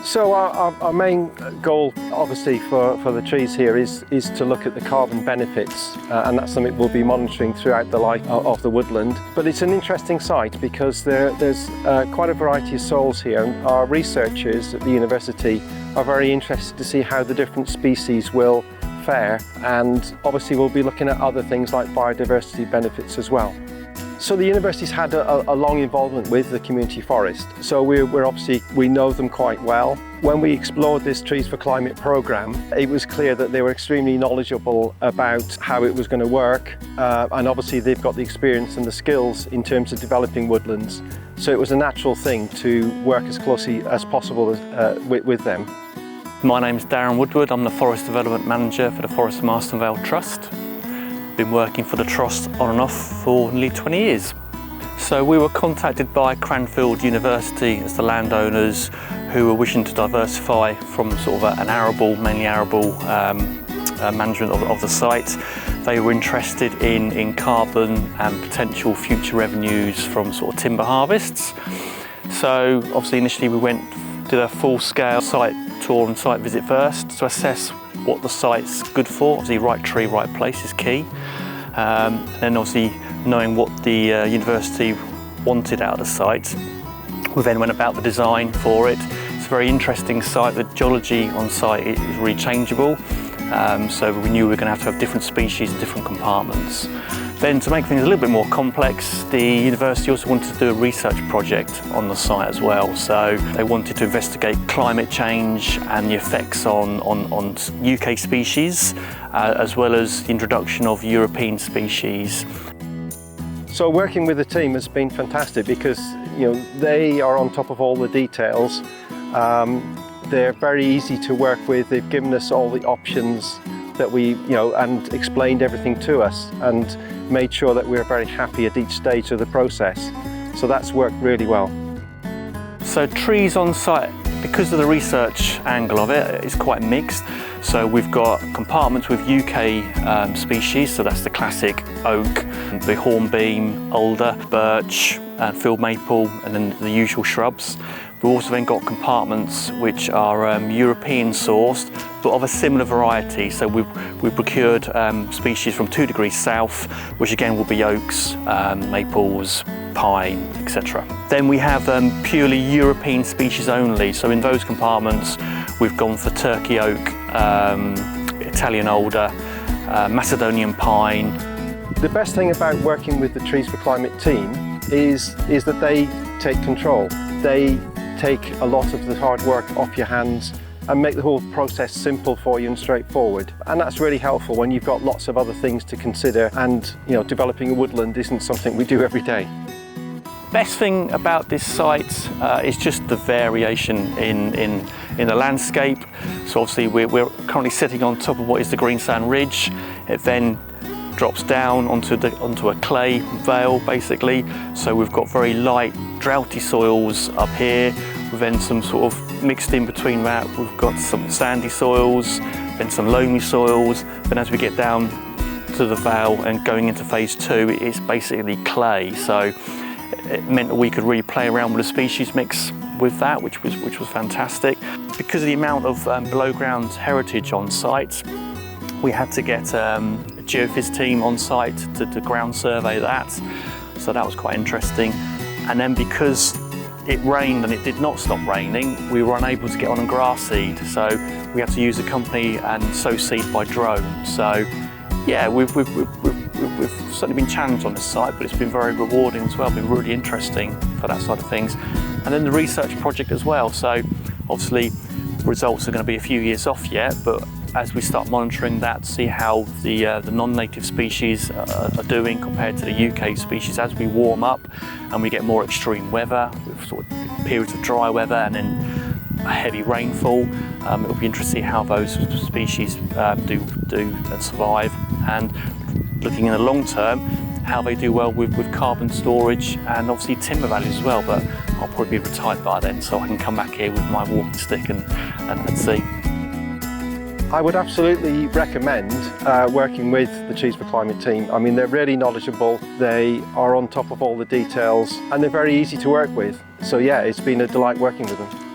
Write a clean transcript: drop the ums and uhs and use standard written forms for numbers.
So our main goal, obviously, for the trees here is to look at the carbon benefits, and that's something we'll be monitoring throughout the life of the woodland. But it's an interesting site because there's quite a variety of soils here, and our researchers at the university are very interested to see how the different species will fare, and obviously we'll be looking at other things like biodiversity benefits as well. So the university's had a long involvement with the community forest, so we know them quite well. When we explored this Trees for Climate programme, it was clear that they were extremely knowledgeable about how it was going to work, and obviously they've got the experience and the skills in terms of developing woodlands, so it was a natural thing to work as closely as possible with them. My name's Darren Woodward. I'm the Forest Development Manager for the Forest of Marston Vale Trust. Been working for the Trust on and off for nearly 20 years. So we were contacted by Cranfield University as the landowners who were wishing to diversify from sort of an arable, mainly arable management of the site. They were interested in carbon and potential future revenues from sort of timber harvests. So obviously initially we did a full-scale site tour and site visit first to assess what the site's good for. Obviously right tree, right place is key. And then obviously knowing what the university wanted out of the site, we then went about the design for it. It's a very interesting site. The geology on site is really changeable, so we knew we were going to have different species in different compartments. Then to make things a little bit more complex, the university also wanted to do a research project on the site as well. So they wanted to investigate climate change and the effects on UK species, as well as the introduction of European species. So working with the team has been fantastic because they are on top of all the details. They're very easy to work with. They've given us all the options that and explained everything to us and made sure that we're very happy at each stage of the process. So that's worked really well. So trees on site, because of the research angle of it, it's quite mixed. So we've got compartments with UK species, so that's the classic oak, the hornbeam, alder, birch, field maple, and then the usual shrubs. We've also then got compartments which are European sourced, but of a similar variety. So we've procured species from 2 degrees south, which again will be oaks, maples, pine, etc. Then we have purely European species only. So in those compartments, we've gone for Turkey oak, Italian alder, Macedonian pine. The best thing about working with the Trees for Climate team is that they take control. They take a lot of the hard work off your hands and make the whole process simple for you and straightforward. And that's really helpful when you've got lots of other things to consider, and developing a woodland isn't something we do every day. Best thing about this site is just the variation in the landscape. So obviously we're currently sitting on top of what is the Greensand Ridge. It then drops down onto a clay vale basically. So we've got very light, droughty soils up here. We've then some sort of mixed in between that. We've got some sandy soils, then some loamy soils. Then as we get down to the vale and going into phase 2, it's basically clay. So it meant that we could really play around with the species mix with that, which was fantastic. Because of the amount of below ground heritage on site, we had to get a geophys team on site to ground survey that. So that was quite interesting. And then because it rained and it did not stop raining, we were unable to get on and grass seed. So we had to use a company and sow seed by drone. So yeah, we've certainly been challenged on this site, but it's been very rewarding as well, been really interesting for that side of things. And then the research project as well. So obviously results are going to be a few years off yet, but as we start monitoring that, see how the non-native species are doing compared to the UK species as we warm up and we get more extreme weather, with sort of periods of dry weather and then a heavy rainfall. It'll be interesting to see how those species do and survive, and looking in the long term, how they do well with carbon storage and obviously timber values as well. But I'll probably be retired by then, so I can come back here with my walking stick and see. I would absolutely recommend working with the Trees for Climate team. I mean, they're really knowledgeable, they are on top of all the details, and they're very easy to work with. So yeah, it's been a delight working with them.